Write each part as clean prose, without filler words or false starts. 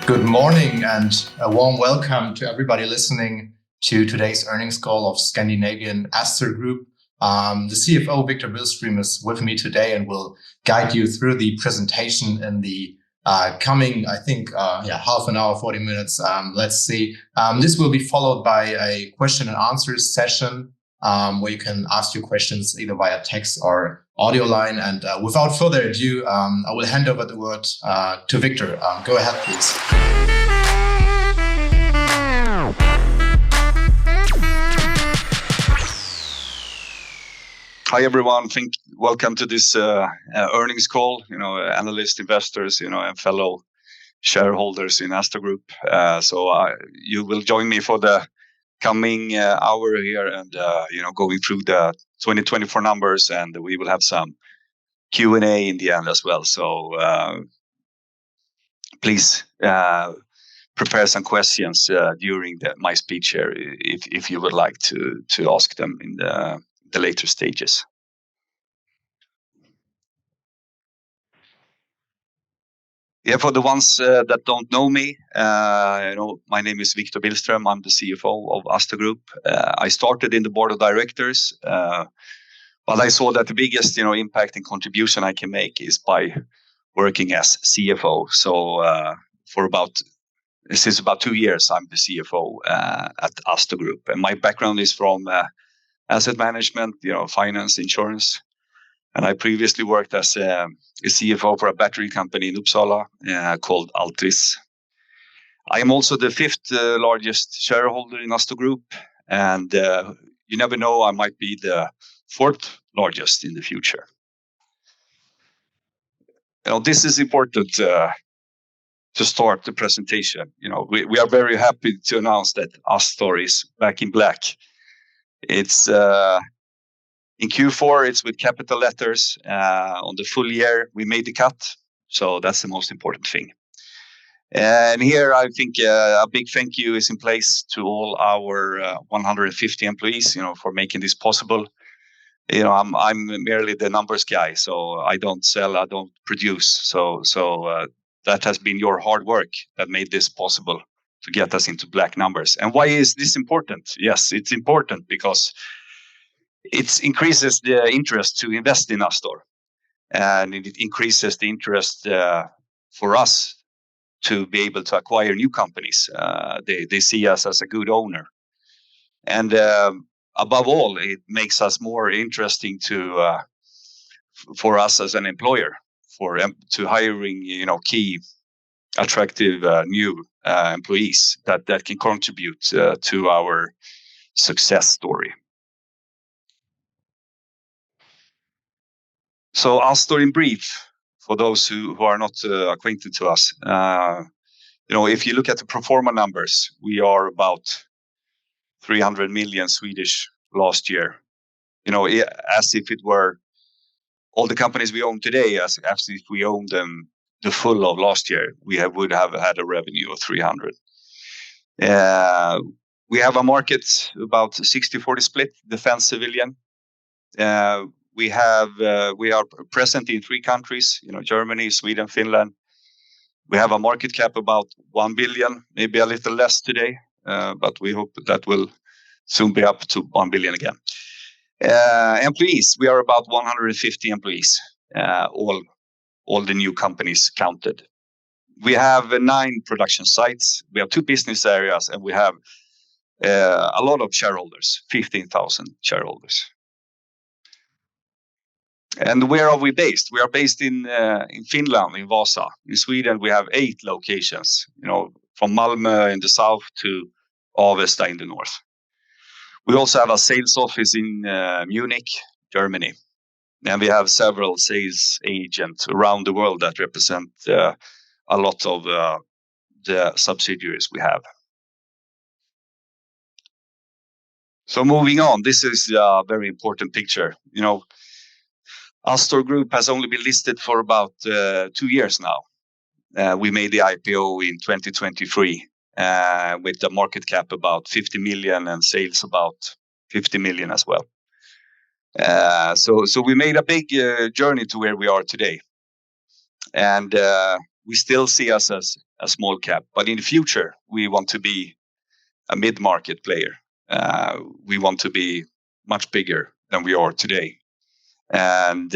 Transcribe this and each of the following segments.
Good morning and a warm welcome to everybody listening to today's earnings call of Scandinavian Astor Group. The CFO, Wictor Billström, is with me today and will guide you through the presentation in the coming, half an hour, 40 minutes. Let's see. This will be followed by a question and answers session where you can ask your questions either via text or audio line. And without further ado, I will hand over the word to Wictor. Go ahead, please. Hi everyone. Welcome to this earnings call. Analysts, investors, and fellow shareholders in Astor Group. You will join me for the coming hour here, and going through the 2024 numbers, and we will have some Q&A in the end as well. So please prepare some questions during my speech here, if you would like to ask them in the later stages. Yeah, for the ones that don't know me, my name is Wictor Billström. I'm the CFO of Astor Group. I started in the board of directors, but I saw that the biggest, impact and contribution I can make is by working as CFO. So since about 2 years, I'm the CFO at Astor Group, and my background is from asset management, finance, insurance. And I previously worked as a CFO for a battery company in Uppsala called Altris. I am also the fifth largest shareholder in Astor Group. And you never know, I might be the fourth largest in the future. This is important to start the presentation. We are very happy to announce that Astor is back in black. It's in Q4, it's with capital letters. On the full year, we made the cut. So that's the most important thing. And here, I think a big thank you is in place to all our 150 employees, for making this possible. I'm merely the numbers guy, so I don't sell, I don't produce. So that has been your hard work that made this possible to get us into black numbers. And why is this important? Yes, it's important because it increases the interest to invest in Astor, and it increases the interest for us to be able to acquire new companies. They see us as a good owner, and above all, it makes us more interesting for us as an employer to hiring key, attractive new employees that can contribute to our success story. So Astor in brief, for those who are not acquainted to us, if you look at the pro forma numbers, we are about 300 million Swedish last year. As if it were all the companies we own today, as if we owned them the full of last year, we would have had a revenue of 300. We have a market about 60-40 split, defense civilian. We are present in 3 countries, Germany, Sweden, Finland. We have a market cap about 1 billion, maybe a little less today, but we hope that will soon be up to 1 billion again. Employees, we are about 150 employees, all the new companies counted. We have 9 production sites. We have 2 business areas, and we have a lot of shareholders, 15,000 shareholders. And where are we based? We are based in Finland, in Vasa. In Sweden, we have 8 locations, from Malmö in the south to Avesta in the north. We also have a sales office in Munich, Germany. And we have several sales agents around the world that represent a lot of the subsidiaries we have. So moving on, this is a very important picture. Astor Group has only been listed for about 2 years now. We made the IPO in 2023 with a market cap about 50 million and sales about 50 million as well. So we made a big journey to where we are today. And we still see us a small cap, but in the future we want to be a mid-market player. We want to be much bigger than we are today, and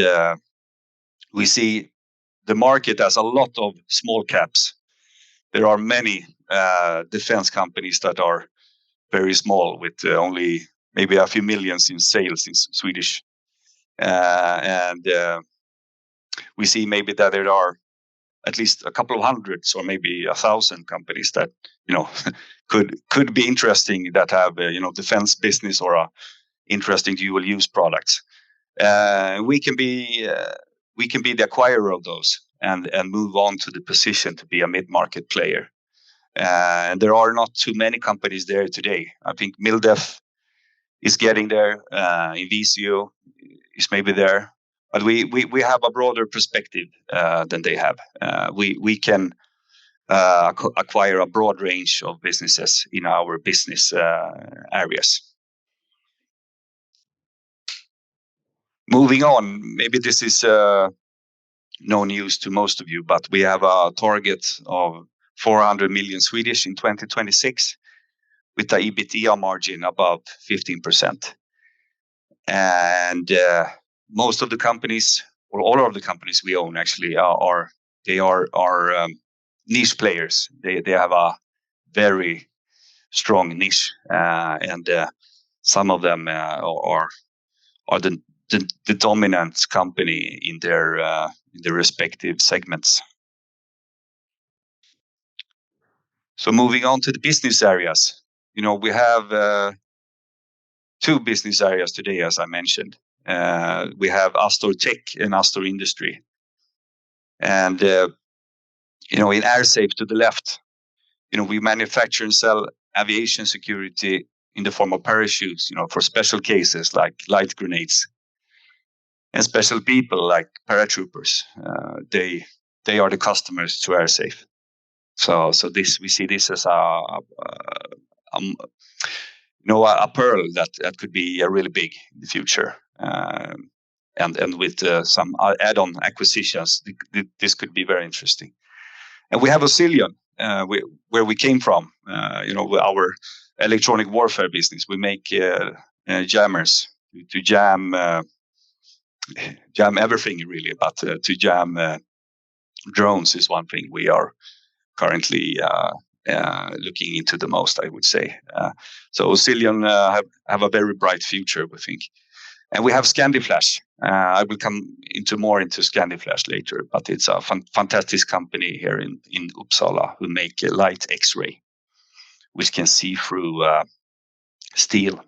we see the market as a lot of small caps. There are many defense companies that are very small, with only maybe a few millions in sales in Swedish, and we see maybe that there are at least a couple of hundreds or maybe 1,000 companies that could be interesting, that have defense business or a interesting dual use products. We can be the acquirer of those and move on to the position to be a mid-market player. And there are not too many companies there today. I think Mildef is getting there. Invisio is maybe there, but we have a broader perspective than they have. We can acquire a broad range of businesses in our business areas. Moving on, maybe this is no news to most of you, but we have a target of 400 million Swedish in 2026, with the EBITDA margin above 15%. And most of the companies, or all of the companies we own, actually are niche players. They have a very strong niche, and some of them are the dominant company in their respective segments. So moving on to the business areas, we have two business areas today, as I mentioned. We have Astor Tech and Astor Industry, and in Airsafe to the left, we manufacture and sell aviation security in the form of parachutes, for special cases like light grenades, and special people like paratroopers. They are the customers to Airsafe. So this, we see this as a pearl that could be really big in the future, and with some add-on acquisitions, this could be very interesting. And we have Oscilion, where we came from. Our electronic warfare business. We make jammers to jam everything really, but to jam drones is one thing we are currently looking into the most, I would say. So Oscilion have a very bright future, we think. And we have Scandiflash. I will come more into Scandiflash later, but it's a fantastic company here in Uppsala who make light X-ray, which can see through steel.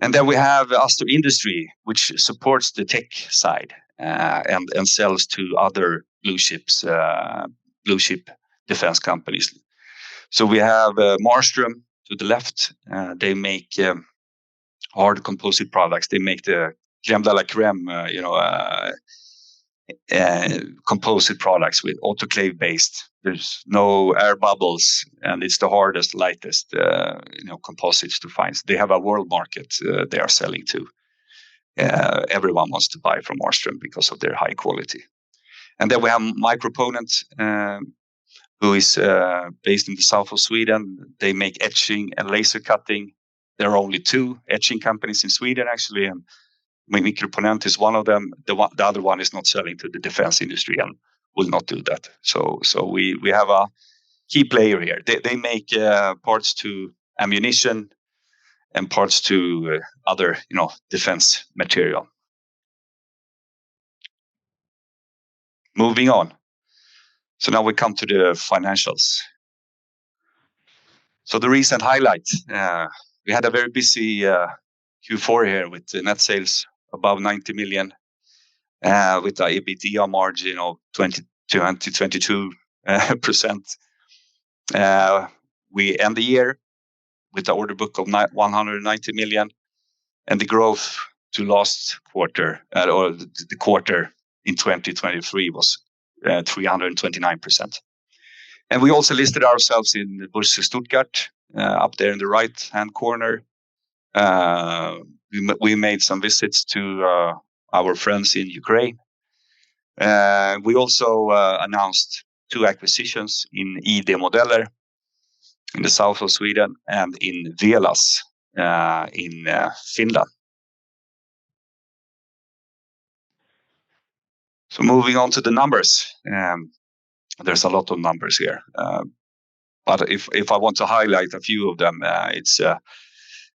And then we have Astor Industry, which supports the tech side and sells to other blue chip defense companies. So we have Marstrom to the left. They make hard composite products. They make the crème de la crème, composite products with autoclave based. There's no air bubbles, and it's the hardest, lightest, composites to find. So they have a world market they are selling to. Everyone wants to buy from Marstrom because of their high quality. And then we have Mikroponent, who is based in the south of Sweden. They make etching and laser cutting. There are only two etching companies in Sweden, actually, and Mikroponent is one of them. The other one is not selling to the defense industry and will not do that. So we have a key player here. They make parts to ammunition and parts to other defense material. Moving on. So now we come to the financials. So the recent highlight, we had a very busy Q4 here with the net sales above 90 million, with the EBITDA margin of 22%. We end the year with the order book of 190 million, and the growth to last quarter, or the quarter in 2023 was 329%. And we also listed ourselves in the Börse Stuttgart, up there in the right-hand corner. We made some visits to our friends in Ukraine. We also announced two acquisitions in ID Modeller in the south of Sweden and in Welas in Finland. So moving on to the numbers, there's a lot of numbers here, but if I want to highlight a few of them,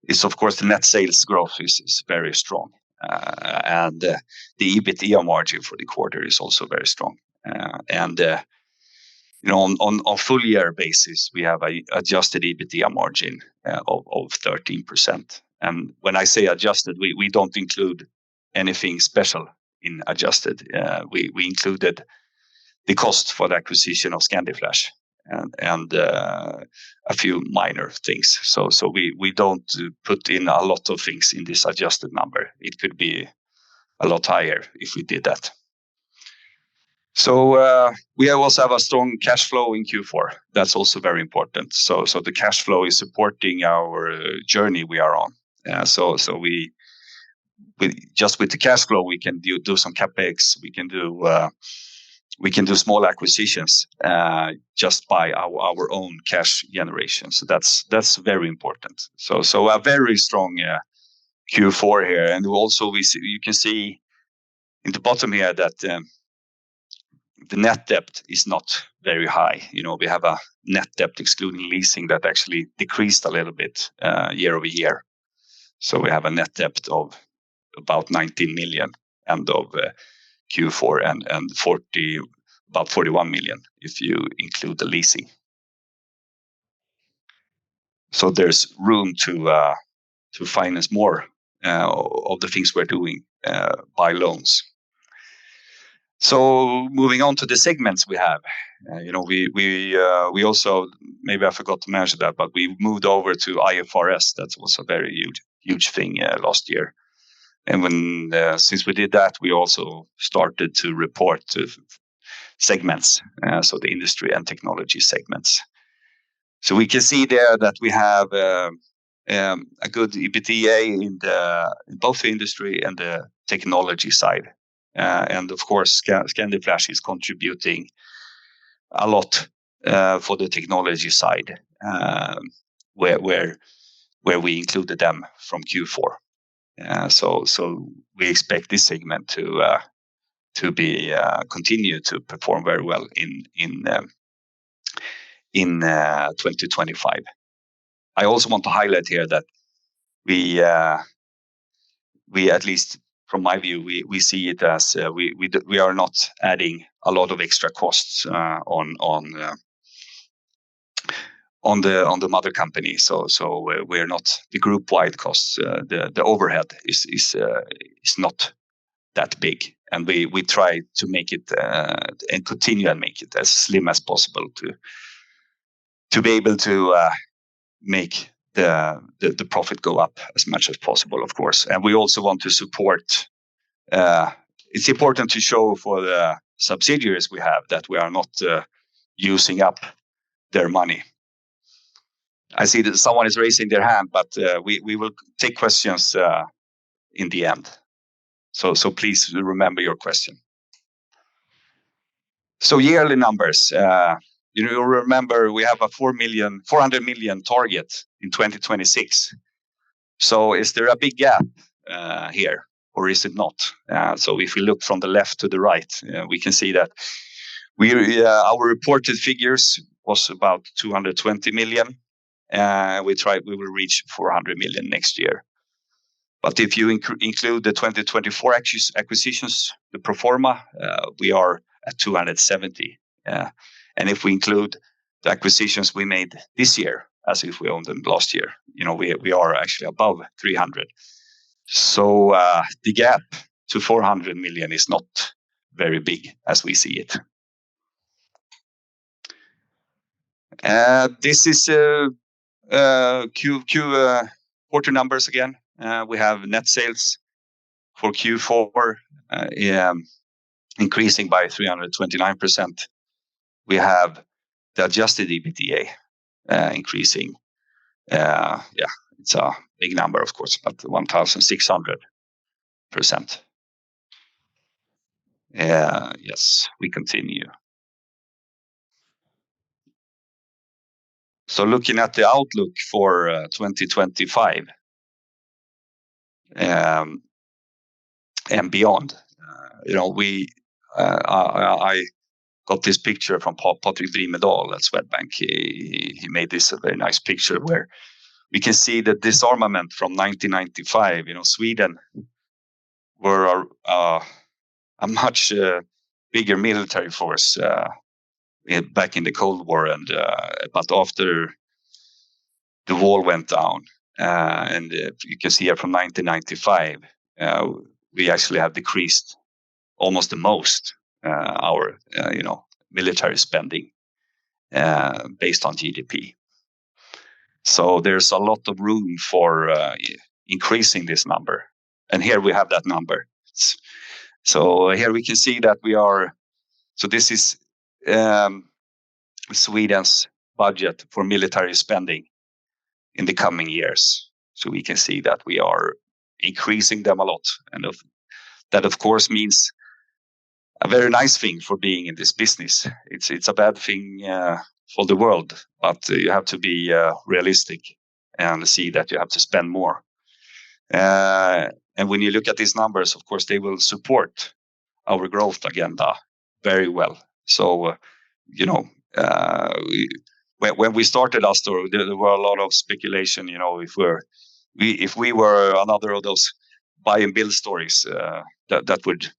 it's of course the net sales growth is very strong, and the EBITDA margin for the quarter is also very strong, and on a full year basis we have a adjusted EBITDA margin of 13%. And when I say adjusted, we don't include anything special in adjusted. We included the cost for the acquisition of Scandiflash and a few minor things. So we don't put in a lot of things in this adjusted number. It could be a lot higher if we did that. So we also have a strong cash flow in Q4. That's also very important. So the cash flow is supporting our journey we are on. So we just with the cash flow we can do some capex. We can do small acquisitions just by our own cash generation. So that's very important. So a very strong Q4 here, and also you can see in the bottom here that the net debt is not very high. We have a net debt excluding leasing that actually decreased a little bit year over year. So we have a net debt of about 19 million end of Q4 and about 41 million if you include the leasing. So there's room to finance more of the things we're doing by loans. So moving on to the segments we have, we also, maybe I forgot to mention that, but we moved over to IFRS. That was a very huge thing last year. And since we did that, we also started to report to segments, so the industry and technology segments. So we can see there that we have a good EBITDA in both the industry and the technology side. And of course, Scandiflash is contributing a lot for the technology side, where we included them from Q4. So we expect this segment to be continue to perform very well in 2025. I also want to highlight here that we at least from my view, we see it as we are not adding a lot of extra costs on the mother company. So we're not the group wide costs. The overhead is not that big, and we try to make it and continue and make it as slim as possible to be able to make the profit go up as much as possible, of course. And we also want to support. It's important to show for the subsidiaries we have that we are not using up their money. I see that someone is raising their hand, but we will take questions in the end. So please remember your question. So yearly numbers. You remember we have a 400 million target in 2026. So is there a big gap here, or is it not? So if we look from the left to the right, we can see that our reported figures was about 220 million. We will reach 400 million next year. But if you include the 2024 acquisitions, the pro forma, we are at 270. And if we include the acquisitions we made this year, as if we owned them last year, we are actually above 300. So the gap to 400 million is not very big as we see it. This is quarter numbers again. We have net sales for Q4 increasing by 329%. We have the adjusted EBITDA increasing. It's a big number, of course, but 1,600%. Yes, we continue. So looking at the outlook for 2025 and beyond, I got this picture from Patrick Drimedal at Swedbank. He made this a very nice picture where we can see the disarmament from 1995. Sweden were a much bigger military force back in the Cold War, but after the wall went down, and you can see here from 1995, we actually have decreased almost the most our military spending based on GDP. So there's a lot of room for increasing this number, and here we have that number. So here we can see that we are. So this is Sweden's budget for military spending in the coming years. So we can see that we are increasing them a lot, and that of course means a very nice thing for being in this business. It's a bad thing for the world, but you have to be realistic and see that you have to spend more. And when you look at these numbers, of course, they will support our growth agenda very well. So, when we started Astor, there were a lot of speculation. If we were another of those buy and build stories that would,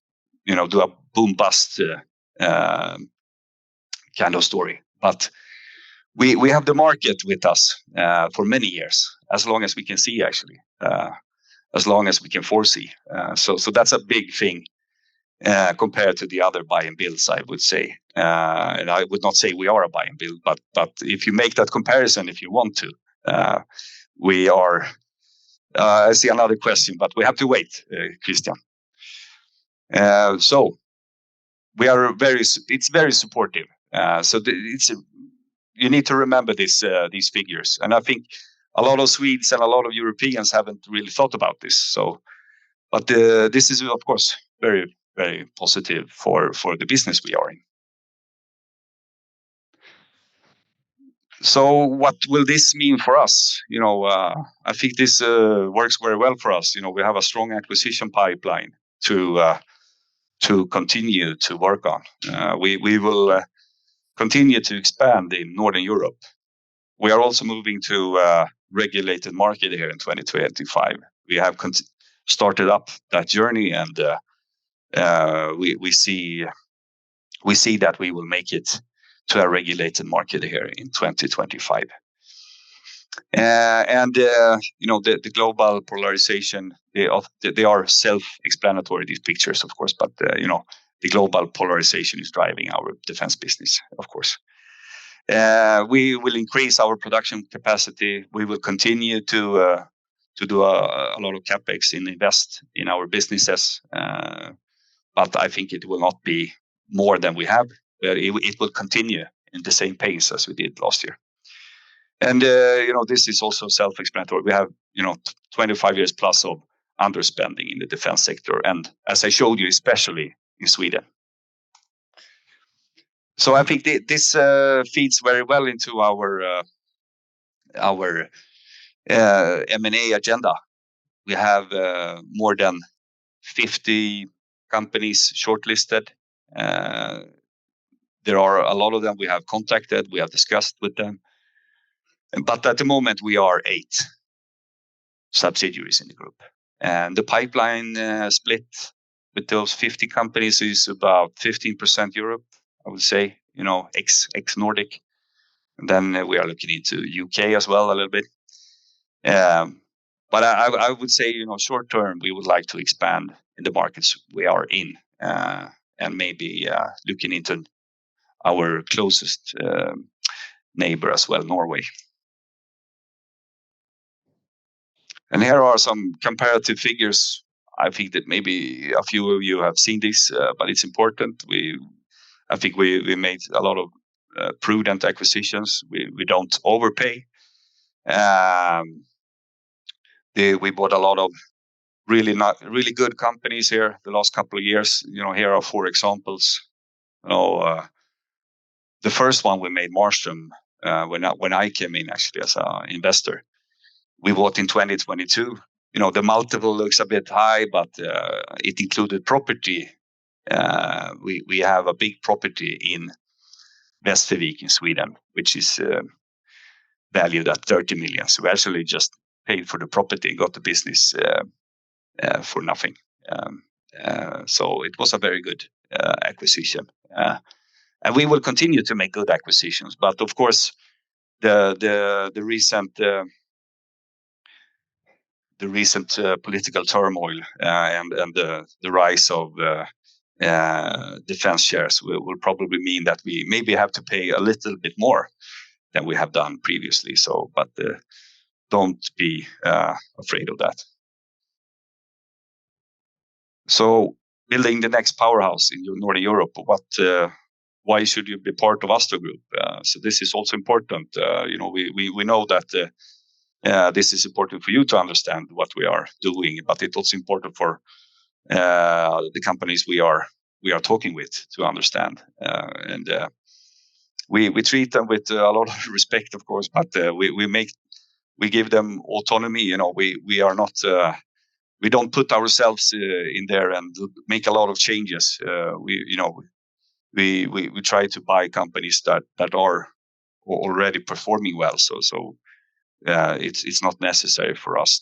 do a boom bust kind of story. But we have the market with us for many years, as long as we can see, actually, as long as we can foresee. So that's a big thing compared to the other buy and builds, I would say. And I would not say we are a buy and build, but if you make that comparison, if you want to, we are. I see another question, but we have to wait, Christian. So we are it's very supportive. You need to remember these figures, and I think a lot of Swedes and a lot of Europeans haven't really thought about this. So, but this is of course very, very positive for the business we are in. So what will this mean for us? I think this works very well for us. We have a strong acquisition pipeline to continue to work on. We will continue to expand in Northern Europe. We are also moving to a regulated market here in 2025. We have started up that journey, and we see that we will make it to a regulated market here in 2025. The global polarization, they are self-explanatory, these pictures, of course, but the global polarization is driving our defense business, of course. We will increase our production capacity. We will continue to do a lot of capex and invest in our businesses, but I think it will not be more than we have. It will continue in the same pace as we did last year. And this is also self-explanatory. We have 25 years plus of underspending in the defense sector, and as I showed you, especially in Sweden. So I think this feeds very well into our M&A agenda. We have more than 50 companies shortlisted. There are a lot of them we have contacted, we have discussed with them. But at the moment, we are 8 subsidiaries in the group. And the pipeline split with those 50 companies is about 15% Europe, I would say, ex-Nordic. And then we are looking into UK as well a little bit. But I would say, short term, we would like to expand in the markets we are in, and maybe looking into our closest neighbor as well, Norway. And here are some comparative figures. I think that maybe a few of you have seen this, but it's important. I think we made a lot of prudent acquisitions. We don't overpay. We bought a lot of really good companies here the last couple of years. Here are 4 examples. The first one we made, Marstrom when I came in actually as an investor. We bought in 2022. The multiple looks a bit high, but it included property. We have a big property in Västervik in Sweden, which is valued at 30 million. So we actually just paid for the property and got the business for nothing. So it was a very good acquisition. And we will continue to make good acquisitions. But of course, the recent political turmoil and the rise of defense shares will probably mean that we maybe have to pay a little bit more than we have done previously. So, but don't be afraid of that. So, building the next powerhouse in Northern Europe. Why should you be part of Astor Group? So this is also important. We know that this is important for you to understand what we are doing, but it's also important for the companies we are talking with to understand. We treat them with a lot of respect, of course, but we give them autonomy. We are not. We don't put ourselves in there and make a lot of changes. We try to buy companies that are already performing well. So it's not necessary for us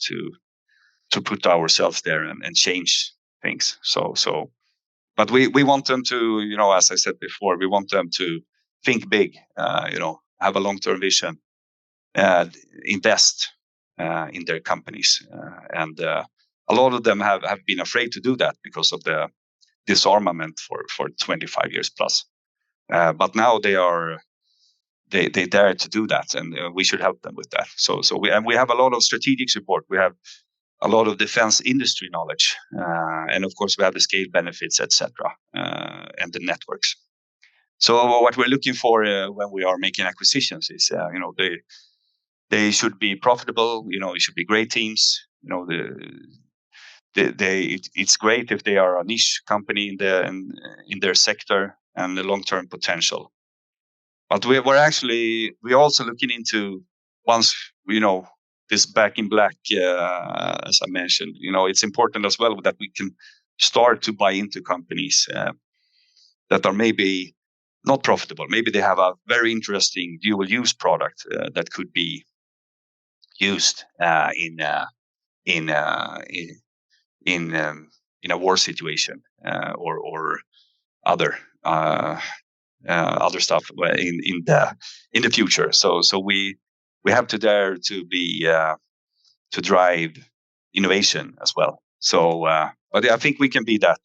to put ourselves there and change things. But we want them to, as I said before, we want them to think big. Have a long-term vision, invest in their companies, and a lot of them have been afraid to do that because of the disarmament for 25 years plus. But now they dare to do that, and we should help them with that. So we have a lot of strategic support. We have a lot of defense industry knowledge, and of course we have the scale benefits, etc., and the networks. So what we're looking for when we are making acquisitions is, they should be profitable. It should be great teams. It's great if they are a niche company in their sector and the long-term potential. But we're also looking into, once this back in black, as I mentioned, it's important as well that we can start to buy into companies that are maybe not profitable. Maybe they have a very interesting dual-use product that could be used in a war situation or other stuff in the future. So we have to dare to be to drive innovation as well. So, but I think we can be that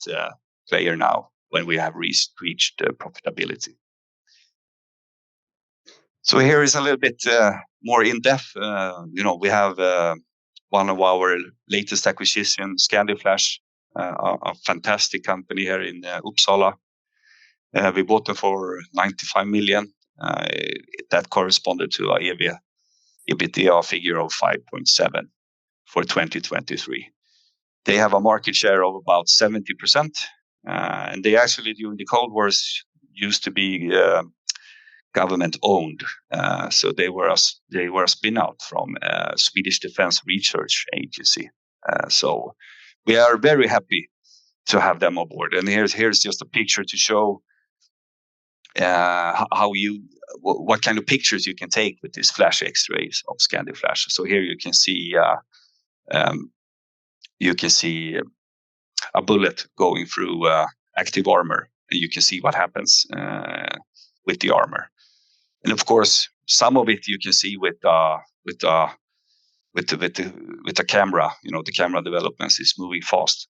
player now when we have reached profitability. So here is a little bit more in depth. We have one of our latest acquisitions, Scandiflash, a fantastic company here in Uppsala. We bought them for 95 million. That corresponded to a EBITDA figure of 5.7 for 2023. They have a market share of about 70%, and they actually, during the Cold Wars, used to be government owned. So they were a spin out from Swedish Defense Research Agency. So we are very happy to have them on board. And here's just a picture to show what kind of pictures you can take with these flash X-rays of Scandiflash. So here you can see a bullet going through active armor, and you can see what happens with the armor. And of course, some of it you can see with the camera. The camera developments is moving fast.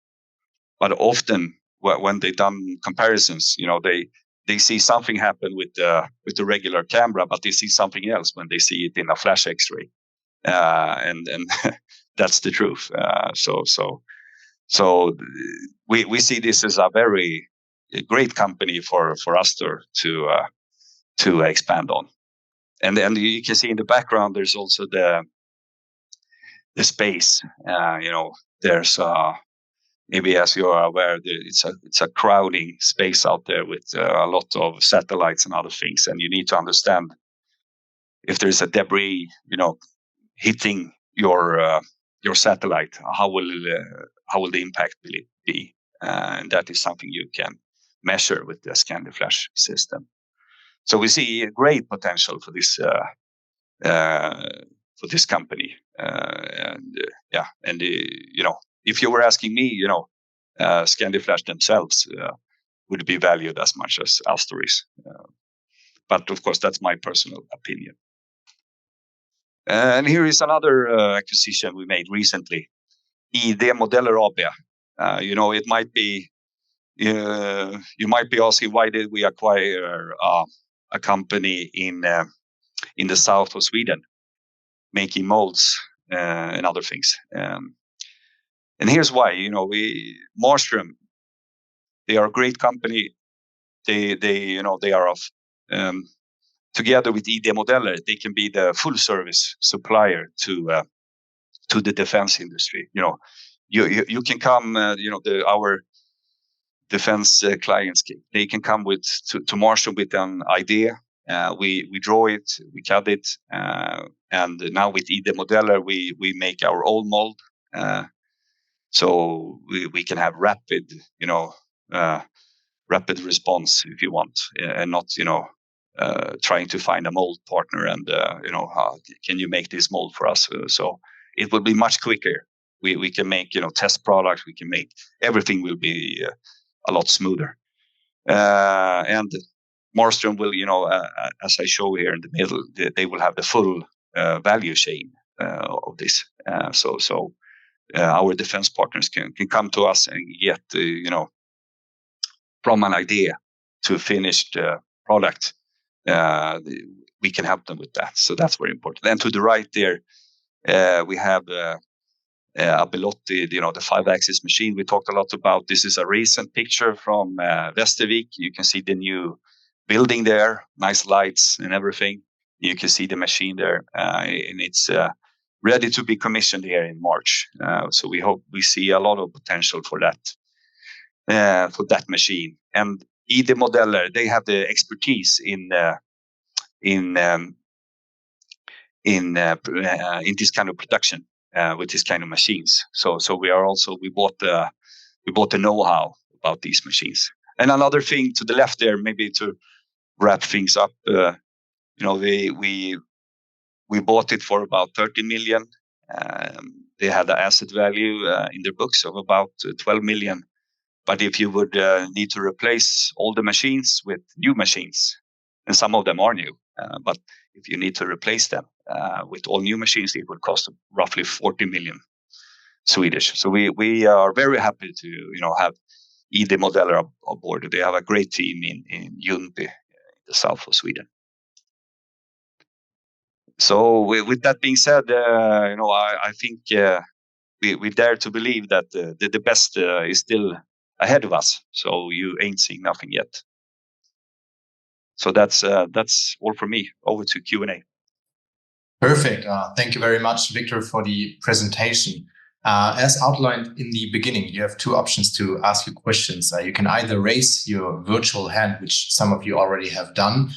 But often when they done comparisons, they see something happen with the regular camera, but they see something else when they see it in a flash X-ray, and that's the truth. So we see this as a very great company for Astor to expand on, and then you can see in the background there's also the space. There's maybe, as you are aware, it's a crowding space out there with a lot of satellites and other things, and you need to understand if there's a debris, hitting your satellite, how will the impact be? And that is something you can measure with the Scandiflash system. So we see a great potential for this company. If you were asking me, Scandiflash themselves would be valued as much as Astor is. But of course, that's my personal opinion. And here is another acquisition we made recently, ID Modeller AB. It might be, you might be asking, why did we acquire a company in the south of Sweden, making molds and other things? And here's why. Marstrom, they are a great company. They are of together with ID Modeller, they can be the full service supplier to the defense industry. You can come. Our defense clients, they can come to Marstrom with an idea. We draw it, we cut it, and now with ID Modeller, we make our own mold. So we can have rapid response if you want, and not trying to find a mold partner and how can you make this mold for us? So it will be much quicker. We can make test products. We can make everything will be a lot smoother. And Marstrom will as I show here in the middle, they will have the full value chain of this. So our defense partners can come to us and get from an idea to a finished product. We can help them with that. So that's very important. And to the right there, we have a Belotti, the 5-axis machine we talked a lot about. This is a recent picture from Västervik. You can see the new building there, nice lights and everything. You can see the machine there, and it's ready to be commissioned here in March. So we hope we see a lot of potential for that machine. And ID Modeller, they have the expertise in this kind of production with this kind of machines. So we bought the know-how about these machines. And another thing to the left there, maybe to wrap things up, we bought it for about 30 million. They had an asset value in their books of about 12 million. But if you would need to replace all the machines with new machines, and some of them are new, but if you need to replace them with all new machines, it would cost roughly 40 million Swedish. So we are very happy to have ID Modeller on board. They have a great team in Ljungby, in the south of Sweden. So with that being said, I think we dare to believe that the best is still ahead of us. So you ain't seen nothing yet. So that's all from me. Over to Q&A. Perfect. Thank you very much, Wictor, for the presentation. As outlined in the beginning, you have two options to ask your questions. You can either raise your virtual hand, which some of you already have done.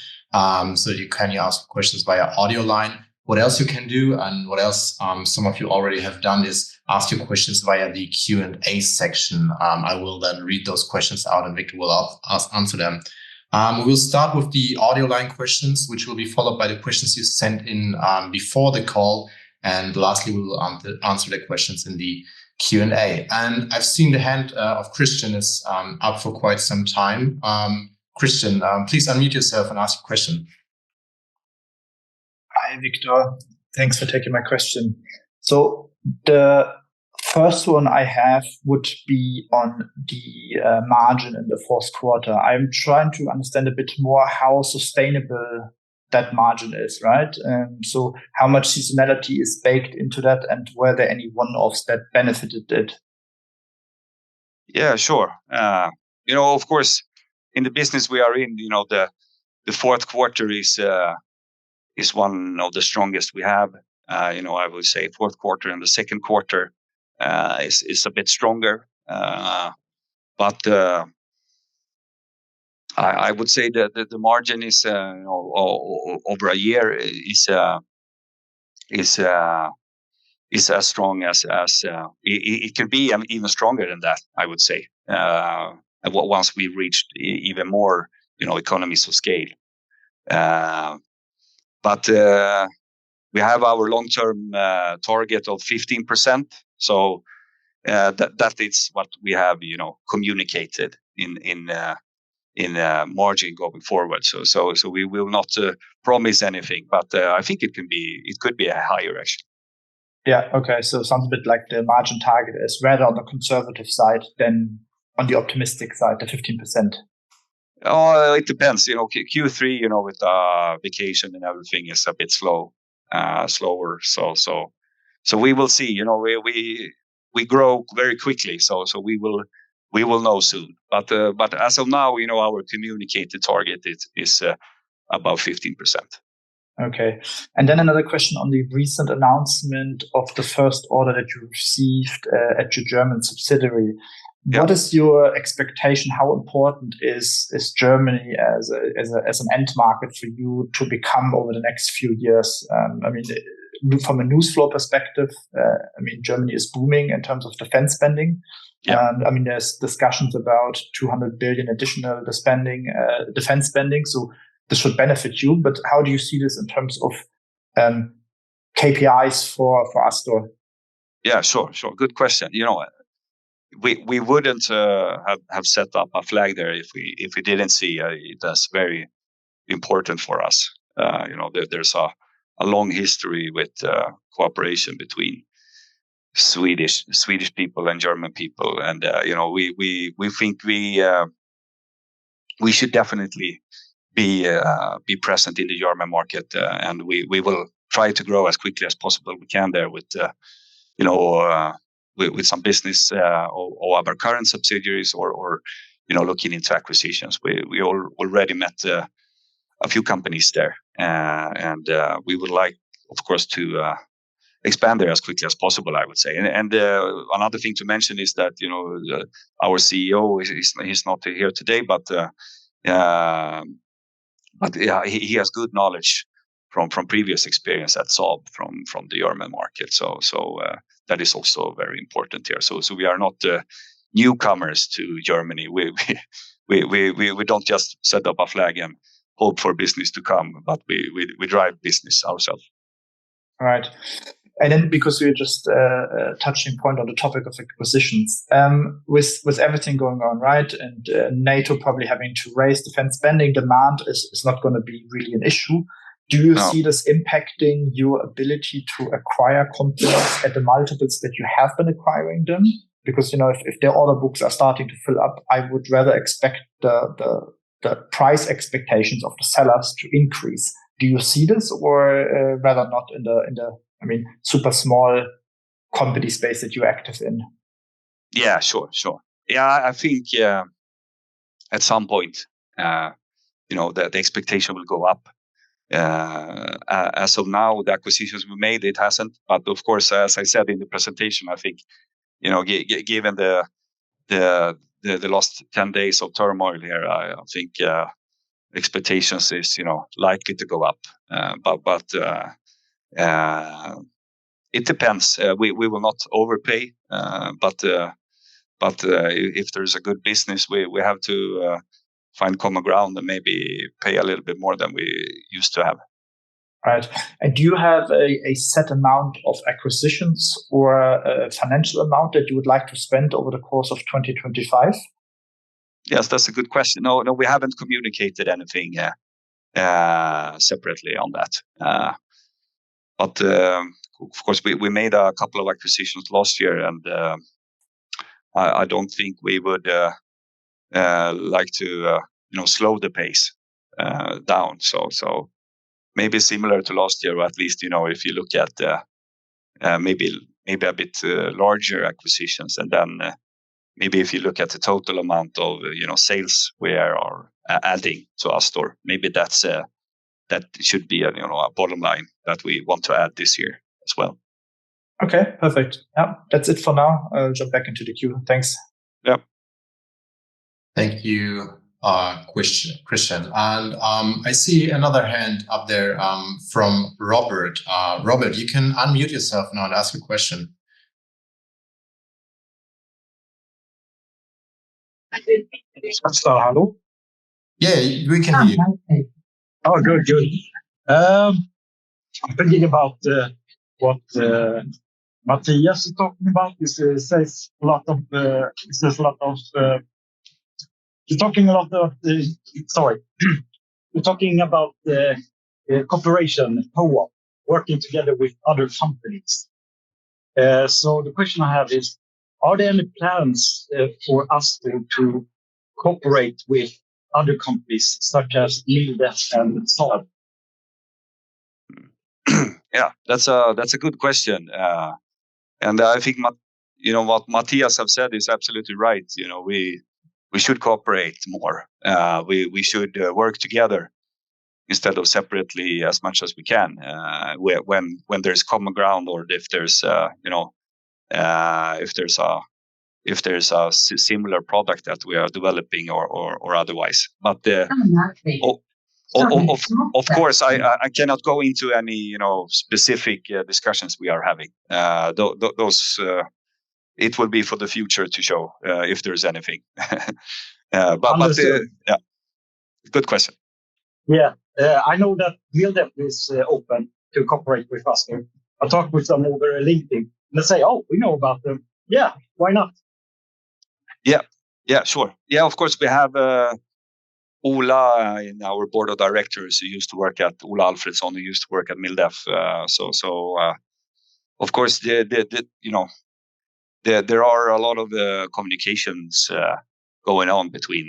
So you can ask questions via audio line. What else you can do, and what else some of you already have done, is ask your questions via the Q&A section. I will then read those questions out, and Wictor will answer them. We will start with the audio line questions, which will be followed by the questions you sent in before the call. And lastly, we will answer the questions in the Q&A. And I've seen the hand of Christian is up for quite some time. Christian, please unmute yourself and ask your question. Hi, Wictor. Thanks for taking my question. So the first one I have would be on the margin in the fourth quarter. I'm trying to understand a bit more how sustainable that margin is, right? So how much seasonality is baked into that, and were there any one-offs that benefited it? Yeah, sure. Of course, in the business we are in, the fourth quarter is one of the strongest we have. I would say fourth quarter and the second quarter is a bit stronger. But I would say that the margin is over a year is as strong as it can be even stronger than that. I would say once we reached even more economies of scale. But we have our long-term target of 15%. So that is what we have communicated in margin going forward. So we will not promise anything, but I think it could be a higher actually. Yeah. Okay. So it sounds a bit like the margin target is rather on the conservative side than on the optimistic side, the 15%. Oh, it depends. Q3, with vacation and everything is a bit slower. So we will see. We grow very quickly. So we will know soon. But as of now, our communicated target is about 15%. Okay. And then another question on the recent announcement of the first order that you received at your German subsidiary. What is your expectation? How important is Germany as an end market for you to become over the next few years? From a news flow perspective, Germany is booming in terms of defense spending. Yeah. There's discussions about 200 billion additional defense spending. So this should benefit you. But how do you see this in terms of KPIs for Astor? Yeah, sure. Good question. We wouldn't have set up a flag there if we didn't see it as very important for us. There's a long history with cooperation between Swedish people and German people, and we think we should definitely be present in the German market, and we will try to grow as quickly as possible we can there with with some business or our current subsidiaries or looking into acquisitions. We already met a few companies there, and we would like, of course, to expand there as quickly as possible, I would say. And another thing to mention is that our CEO he's not here today, but he has good knowledge from previous experience at Saab from the German market. So that is also very important here. So we are not newcomers to Germany. We don't just set up a flag and hope for business to come, but we drive business ourselves. All right. And then because we're just touching point on the topic of acquisitions, with everything going on, right, and NATO probably having to raise defense spending, demand is not going to be really an issue. Do you see this impacting your ability to acquire companies at the multiples that you have been acquiring them? Because if their order books are starting to fill up, I would rather expect the price expectations of the sellers to increase. Do you see this, or rather not in the super small company space that you're active in? Yeah, sure. Yeah, I think at some point, the expectation will go up. As of now, the acquisitions we made, it hasn't. But of course, as I said in the presentation, I think given the last 10 days of turmoil here, I think expectations is likely to go up. But it depends. We will not overpay, but if there's a good business, we have to find common ground and maybe pay a little bit more than we used to have. Right. And do you have a set amount of acquisitions or a financial amount that you would like to spend over the course of 2025? Yes, that's a good question. No, we haven't communicated anything separately on that. But of course, we made a couple of acquisitions last year, and I don't think we would like to slow the pace down. So maybe similar to last year, or at least if you look at maybe a bit larger acquisitions, and then maybe if you look at the total amount of sales we are adding to Astor, maybe that should be a bottom line that we want to add this year as well. Okay, perfect. Yeah, that's it for now. I'll jump back into the queue. Thanks. Yeah. Thank you, Christian. And I see another hand up there from Robert. Robert, you can unmute yourself now and ask a question. So, hello? Yeah, we can hear you. Oh, good. I'm thinking about what Matthias is talking about. He says a lot of. He's talking a lot of. Sorry, we're talking about cooperation, co-op, working together with other companies. So the question I have is: are there any plans for us to cooperate with other companies such as MilDef and Saab? Yeah, that's a good question, and I think what Matthias have said is absolutely right. We should cooperate more. We should work together instead of separately as much as we can. When there's common ground, or if there's if there's a similar product that we are developing or otherwise. But of course, I cannot go into any specific discussions we are having. Those it will be for the future to show if there's anything. Yeah, good question. Yeah, I know that MilDef is open to cooperate with us. I talked with them over LinkedIn, and they say, "Oh, we know about them. Yeah, why not?" Yeah, sure. Yeah, of course, we have Ola in our board of directors who used to work at Ola Alfredsson, who used to work at MilDef. Of course, there are a lot of communications going on between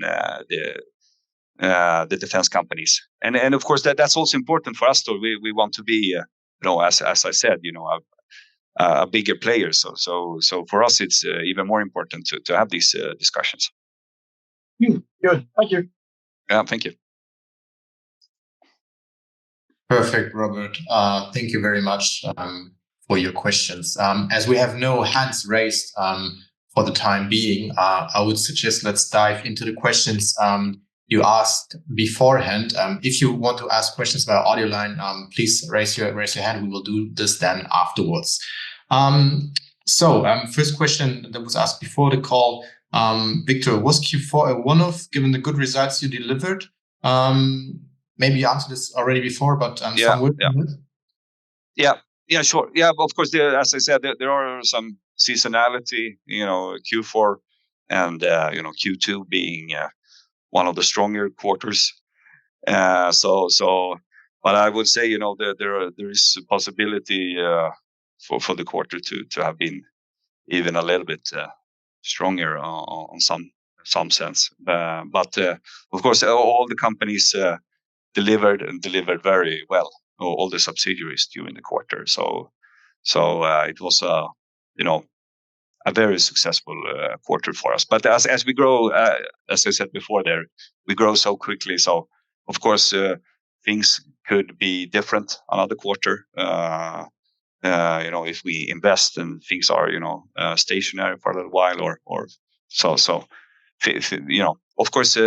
the defense companies, and of course that's also important for us. We want to be, as I said, a bigger player. So for us, it's even more important to have these discussions. Good, thank you. Yeah, thank you. Perfect, Robert. Thank you very much for your questions. As we have no hands raised for the time being, I would suggest let's dive into the questions you asked beforehand. If you want to ask questions via audio line, please raise your hand. We will do this then afterwards. First question that was asked before the call, Wictor, was Q4 a one-off given the good results you delivered? Maybe you answered this already before, but Yeah, sure. Yeah, but of course, as I said, there are some seasonality. Q4 and Q2 being one of the stronger quarters. But I would say there is a possibility for the quarter to have been even a little bit stronger on some sense. But of course, all the companies delivered very well. All the subsidiaries during the quarter. So it was a very successful quarter for us. But as we grow, as I said before, we grow so quickly. So of course things could be different another quarter. If we invest and things are stationary for a little while, or so. Of course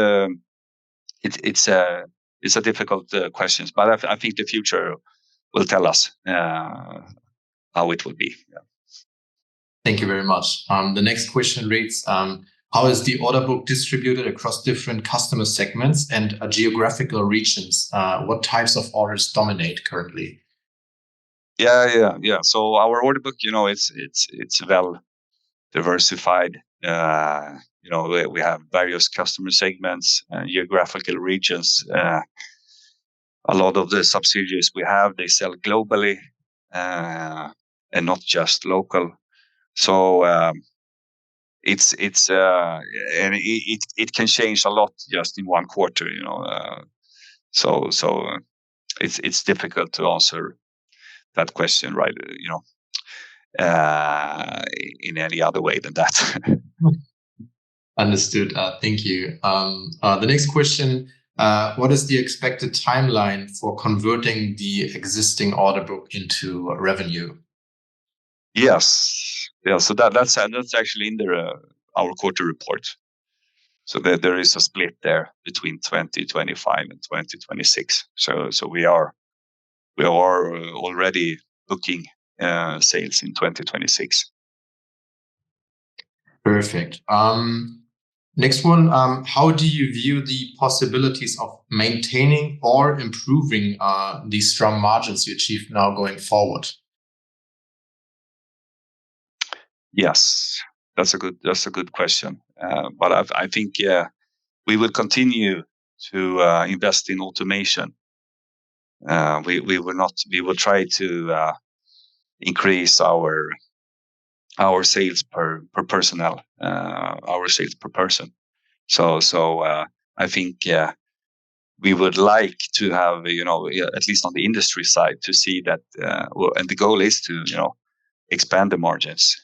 it's a difficult question, but I think the future will tell us how it will be. Yeah. Thank you very much. The next question reads, how is the order book distributed across different customer segments and geographical regions? What types of orders dominate currently? Yeah. So our order book, it's well diversified. We have various customer segments and geographical regions. A lot of the subsidiaries we have, they sell globally and not just local. So it's and it can change a lot just in one quarter. So it's difficult to answer that question, right? In any other way than that. Understood. Thank you. The next question, what is the expected timeline for converting the existing order book into revenue? Yes. Yeah. So that's actually in our quarter report. So there is a split there between 2025 and 2026. So we are already booking sales in 2026. Perfect. Next one, how do you view the possibilities of maintaining or improving these strong margins you achieve now going forward? Yes, that's a good question. But I think we will continue to invest in automation. We will try to increase our sales per personnel, our sales per person. So I think we would like to have, at least on the industry side, to see that, and the goal is to, expand the margins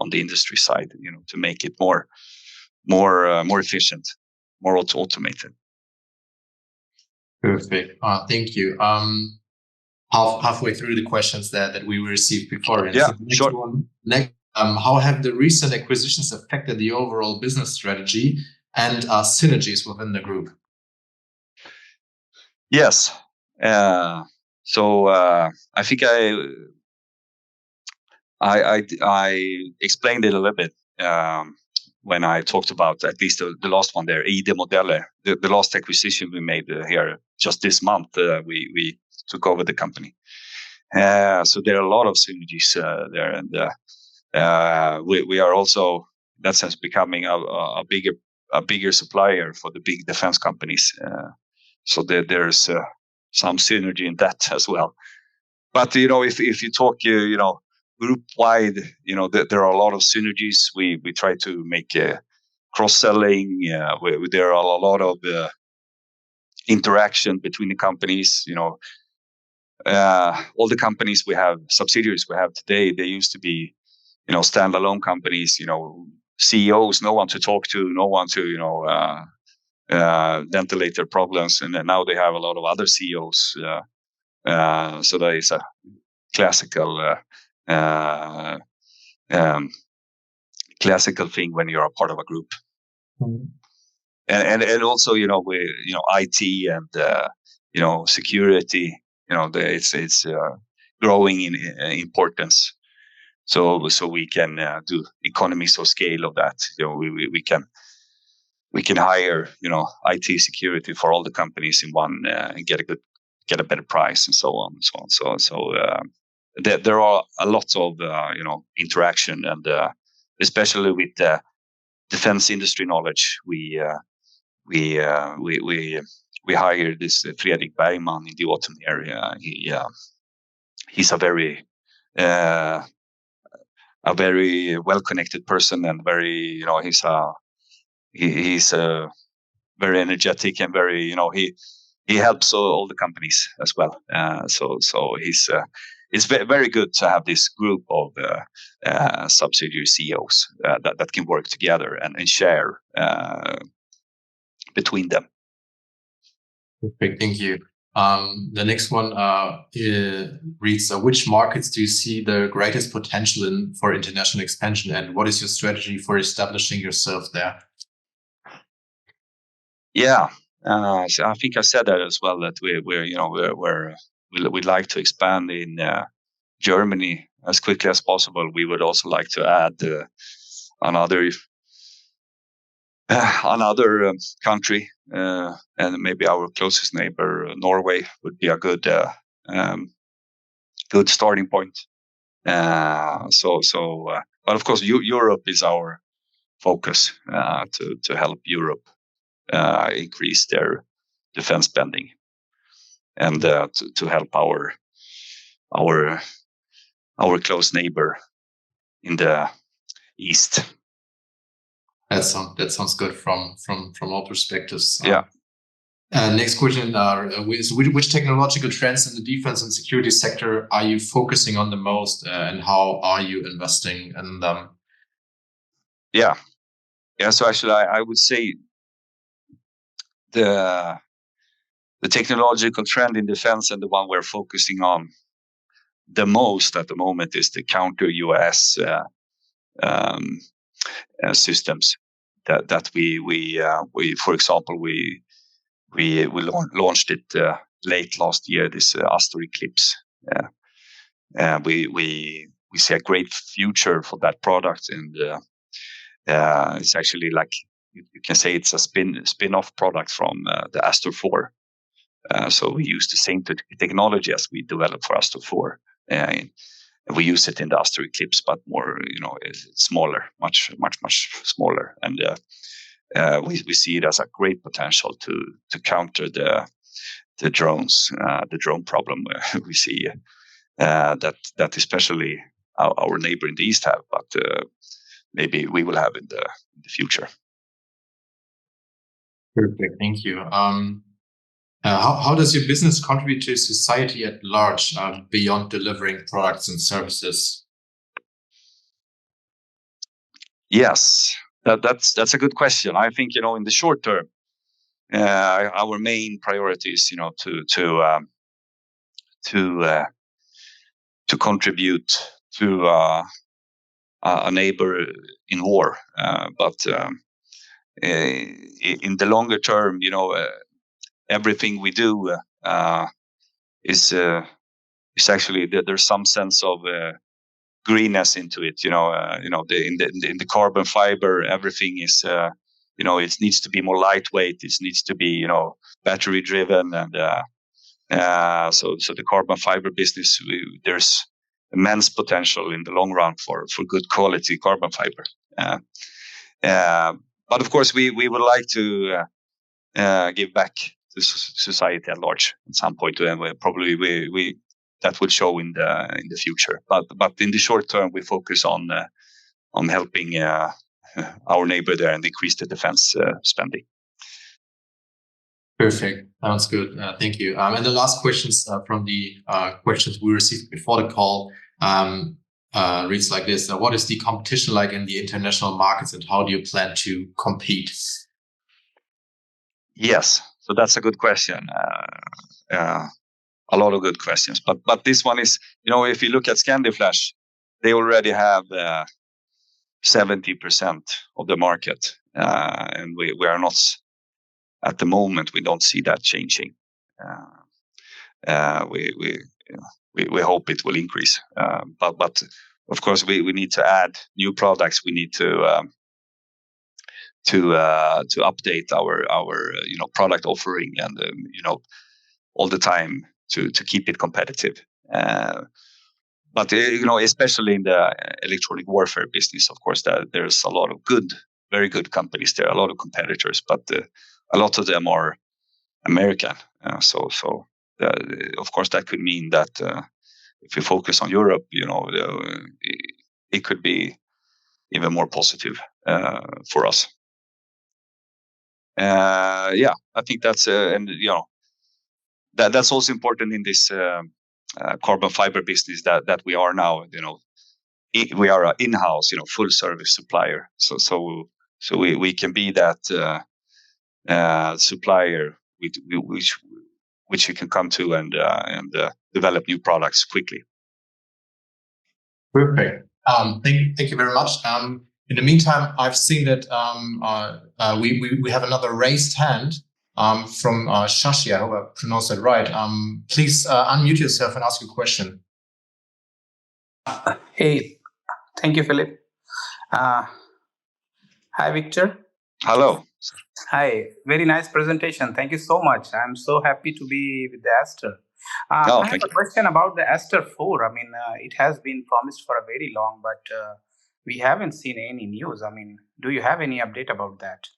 on the industry side, to make it more efficient, more automated. Perfect. Thank you. Halfway through the questions that we received before. Yeah, sure. How have the recent acquisitions affected the overall business strategy and synergies within the group? Yes. So I think I explained it a little bit when I talked about at least the last one there, ID Modeller, the last acquisition we made here just this month. We took over the company. So there are a lot of synergies there, and we are also, in that sense, becoming a bigger supplier for the big defense companies. So there's some synergy in that as well. But if you talk, group wide, there are a lot of synergies. We try to make cross selling. There are a lot of interaction between the companies. All the companies we have, subsidiaries we have today, they used to be, standalone companies. CEOs, no one to talk to, no one to ventilate their problems, and then now they have a lot of other CEOs. So that is a classical thing when you're a part of a group. Mm-hmm. And also IT and security, it's growing in importance. So we can do economies of scale of that. We can hire IT security for all the companies in one and get a better price and so on and so on. So there are a lot of interaction, and especially with defense industry knowledge, we hired this Fredrik Bergman in the autumn area. He's a very well connected person, and very he's very energetic and very he helps all the companies as well. So it's very good to have this group of subsidiary CEOs that can work together and share between them. Perfect, thank you. The next one reads, which markets do you see the greatest potential in for international expansion, and what is your strategy for establishing yourself there? Yeah, so I think I said that as well, that we'd like to expand in Germany as quickly as possible. We would also like to add another country, and maybe our closest neighbor, Norway, would be a good starting point. But of course, Europe is our focus, to help Europe increase their defense spending, and to help our close neighbor in the east. That sounds good from all perspectives. Yeah. Next question: which technological trends in the defense and security sector are you focusing on the most, and how are you investing in them? Yeah. So actually, I would say the technological trend in defense, and the one we're focusing on the most at the moment, is the counter UAS systems. that we for example we launched it late last year, this Astor Eclipse. We see a great future for that product, and it's actually like you can say it's a spin-off product from the Astor 4. So we use the same technology as we developed for Astor 4. We use it in the Astor Eclipse, but more, it's smaller, much smaller, and we see it as a great potential to counter the drones, the drone problem we see that especially our neighbor in the east have, but maybe we will have in the future. Perfect, thank you. How does your business contribute to society at large beyond delivering products and services? Yes, that's a good question. I think in the short term, our main priority is to contribute to a neighbor in war, but in the longer term, everything we do is actually there's some sense of greenness into it. In the carbon fiber, everything is it needs to be more lightweight. It needs to be battery driven, and so the carbon fiber business, there's immense potential in the long run for good quality carbon fiber. But of course, we would like to give back to society at large at some point, and probably we that will show in the future. But in the short term, we focus on helping our neighbor there and increase the defense spending. Perfect. Sounds good. Thank you. And the last questions from the questions we received before the call reads like this. What is the competition like in the international markets, and how do you plan to compete? Yes, so that's a good question. A lot of good questions. But this one is, if you look at Scandiflash, they already have 70% of the market. And we are not, at the moment, we don't see that changing. We hope it will increase. But of course, we need to add new products. We need to update our product offering, and all the time to keep it competitive. But especially in the electronic warfare business, of course, there's a lot of very good companies there, a lot of competitors, but a lot of them are American. So of course, that could mean that if we focus on Europe, it could be even more positive for us. I think that's and that's also important in this carbon fiber business that we are now. We are an in-house, full service supplier. So we can be that supplier which you can come to and develop new products quickly. Perfect. Thank you very much. In the meantime, I've seen that we have another raised hand from Shashi. I hope I pronounced that right. Please unmute yourself and ask your question. Hey, thank you, Philip. Hi, Wictor. Hello. Hi, very nice presentation. Thank you so much. I'm so happy to be with the Astor. I have a question about the Astor 4. I mean, it has been promised for a very long, but we haven't seen any news. I mean, do you have any update about that?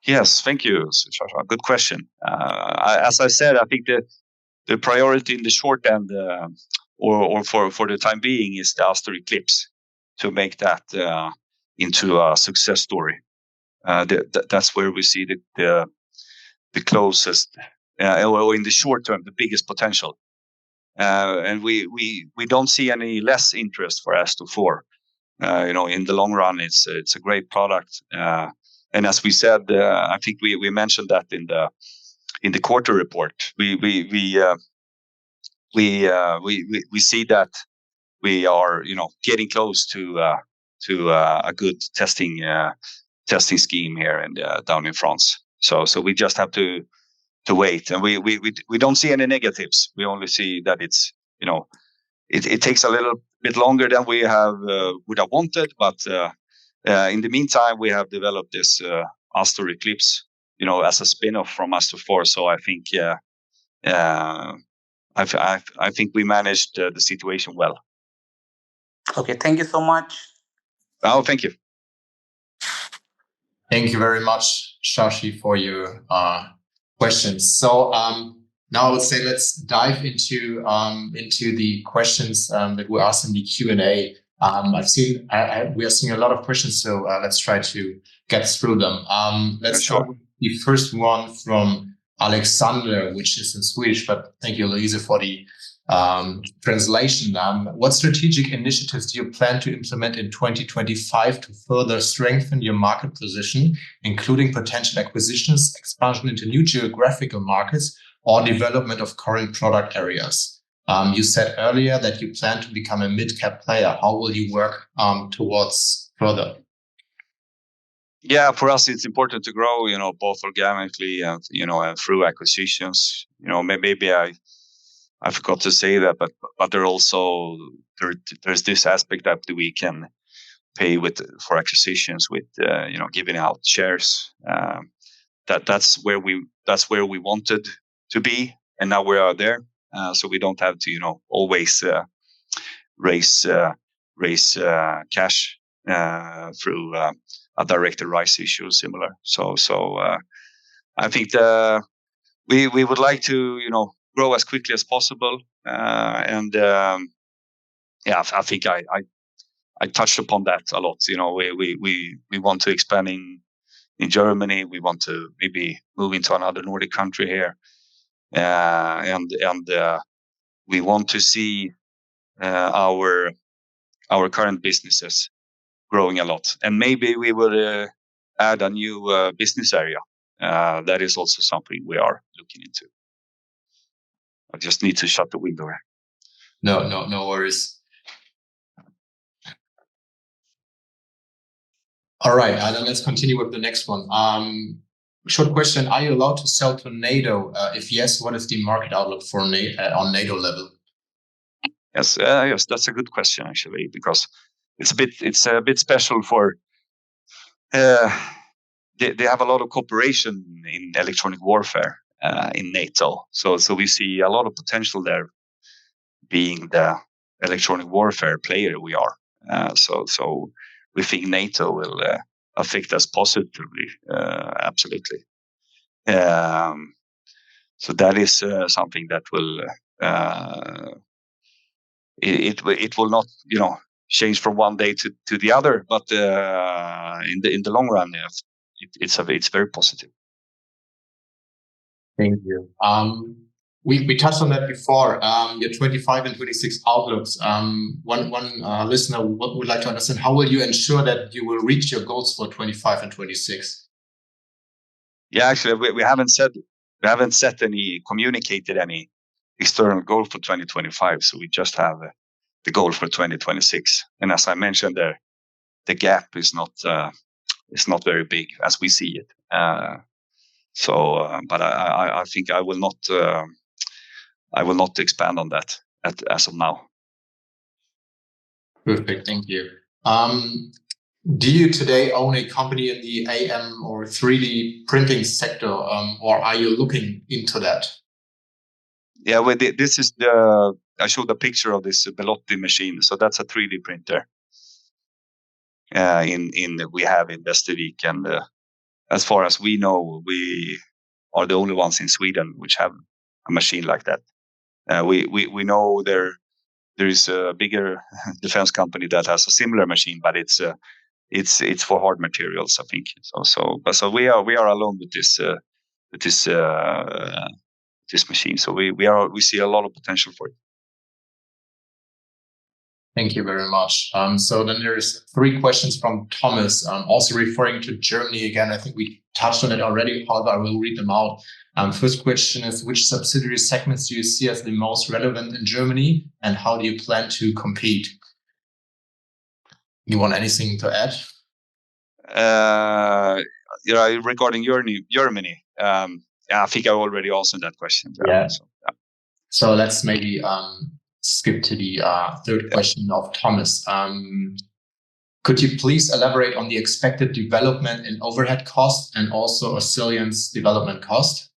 Yes, thank you, Shasha. Good question. As I said, I think the priority in the short end, or for the time being, is the Astor Eclipse, to make that into a success story. That's where we see the closest, or in the short term, the biggest potential. And we don't see any less interest for Astor 4. In the long run, it's a great product. And as we said, I think we mentioned that in the quarter report. We see that we are getting close to a good testing testing scheme here and down in France. So we just have to wait, and we don't see any negatives. We only see that it's, you know, it takes a little bit longer than we have would have wanted, but in the meantime we have developed this Astor Eclipse, you know, as a spin-off from Astor 4. So I think I think we managed the situation well. Okay, thank you so much. Oh, thank you. Thank you very much, Shashi, for your questions. So now I would say let's dive into the questions that were asked in the Q&A. I've seen we are seeing a lot of questions, so let's try to get through them. Let's start with the first one from Alexander, which is in Swedish, but thank you, Louisa, for the translation. What strategic initiatives do you plan to implement in 2025 to further strengthen your market position, including potential acquisitions, expansion into new geographical markets, or development of current product areas? You said earlier that you plan to become a mid-cap player. How will you work towards further? Yeah, for us, it's important to grow, you know, both organically and, you know, and through acquisitions. You know, maybe I forgot to say that, but there also there's this aspect that we can pay for acquisitions with you know, giving out shares. That's where we wanted to be, and now we are there. So we don't have to, you know, always raise cash through a directed rights issue similar. So I think we would like to, you know, grow as quickly as possible, and yeah, I think I touched upon that a lot. You know, we want to expand in Germany. We want to maybe move into another Nordic country here, and we want to see our current businesses growing a lot, and maybe we will add a new business area. That is also something we are looking into. I just need to shut the window. No worries. All right, then let's continue with the next one. Short question: are you allowed to sell to NATO? If yes, what is the market outlook for on NATO level? Yes, that's a good question actually, because it's a bit special for. They have a lot of cooperation in electronic warfare in NATO, so we see a lot of potential there, being the electronic warfare player we are. So we think NATO will affect us positively, absolutely. So that is something that will it will not, you know, change from one day to the other, but in the long run, it's very positive. Thank you. We touched on that before. Your 25 and 26 outlooks. One listener would like to understand, how will you ensure that you will reach your goals for 25 and 26? Yeah, actually, we haven't communicated any external goal for 2025. So we just have the goal for 2026. And as I mentioned there, the gap is not very big as we see it. But I think I will not expand on that as of now. Perfect, thank you. Do you today own a company in the AM or 3D printing sector, or are you looking into that? Yeah, well, this is I showed a picture of this Bellotti machine. So that's a 3D printer. We have in Västervik, and as far as we know, we are the only ones in Sweden which have a machine like that. We know there is a bigger defense company that has a similar machine, but it's for hard materials, I think. So we are alone with this machine. So we see a lot of potential for it. Thank you very much. So then there's 3 questions from Thomas, also referring to Germany again. I think we touched on it already, however, I will read them out. First question is, which subsidiary segments do you see as the most relevant in Germany, and how do you plan to compete? You want anything to add? Regarding Germany, I think I already answered that question. So let's maybe skip to the third question of Thomas. Could you please elaborate on the expected development in overhead cost and also Oscillion's development cost?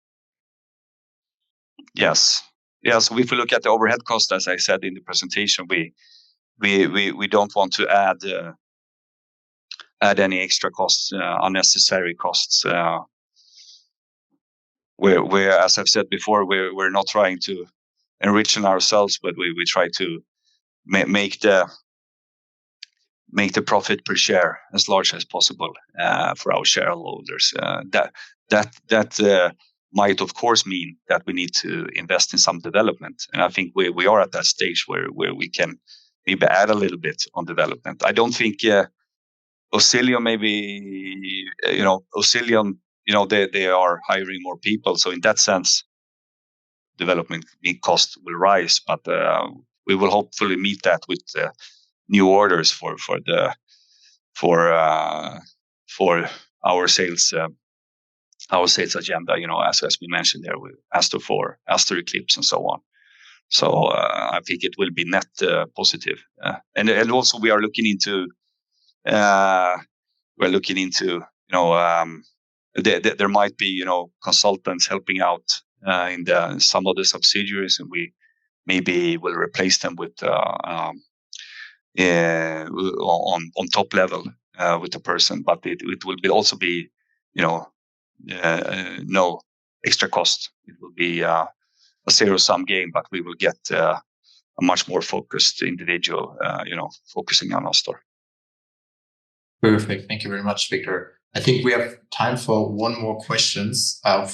Yes. If we look at the overhead cost, as I said in the presentation, we don't want to add any extra costs, unnecessary costs. We're, as I've said before, we're not trying to enrich ourselves, but we try to make the profit per share as large as possible for our shareholders. That might of course mean that we need to invest in some development, and I think we are at that stage where we can maybe add a little bit on development. I don't think Oscilion Oscilion, they are hiring more people, so in that sense, development cost will rise, but we will hopefully meet that with new orders for our sales agenda. As we mentioned there with Astor 4, Astor Eclipse, and so on. So I think it will be net positive, and also we are looking into. There might be consultants helping out in some of the subsidiaries, and we maybe will replace them with on top level with the person, but it will also be no extra cost. It will be a zero-sum game, but we will get a much more focused individual, focusing on Astor. Perfect. Thank you very much, Wictor. I think we have time for one more question. So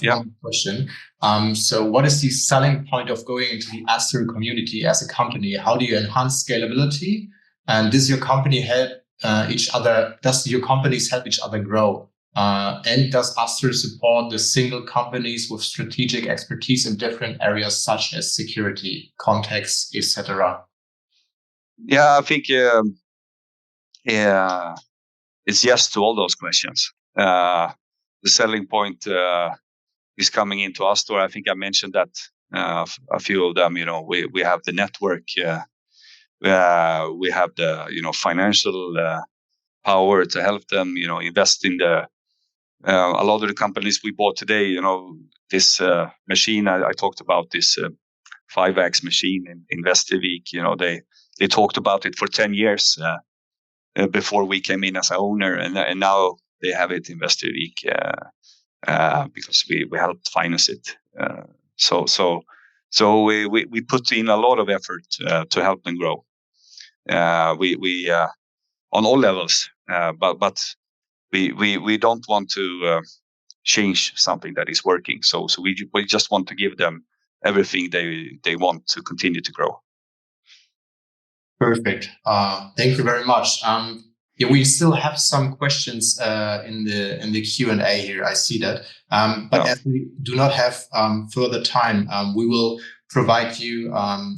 what is the selling point of going into the Astor community as a company? How do you enhance scalability? And does your company help does your companies help each other grow? And does Astor support the single companies with strategic expertise in different areas such as security, context, etc.? Yeah, I think it's yes to all those questions. The selling point is coming into Astor. I think I mentioned that a few of them. We have the network. We have the financial power to help them. Invest in a lot of the companies we bought today. This machine I talked about, this 5-ax machine in Västervik. They talked about it for 10 years. Before we came in as an owner, and now they have it in Västervik because we helped finance it. So we put in a lot of effort to help them grow. We on all levels, but we don't want to change something that is working. So we just want to give them everything they want to continue to grow. Perfect. Thank you very much. We still have some questions in the Q&A here. I see that. But as we do not have further time, we will provide you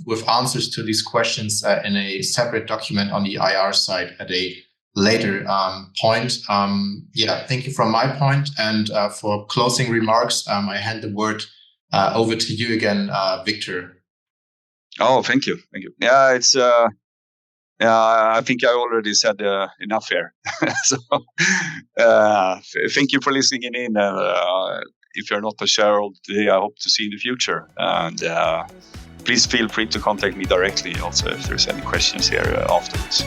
with answers to these questions in a separate document on the IR site at a later point. Thank you from my point. And for closing remarks, I hand the word over to you again, Wictor. Oh, thank you. Yeah, it's. I think I already said enough here. So, thank you for listening in. If you're not a shareholder today, I hope to see you in the future. And please feel free to contact me directly also if there's any questions here afterwards.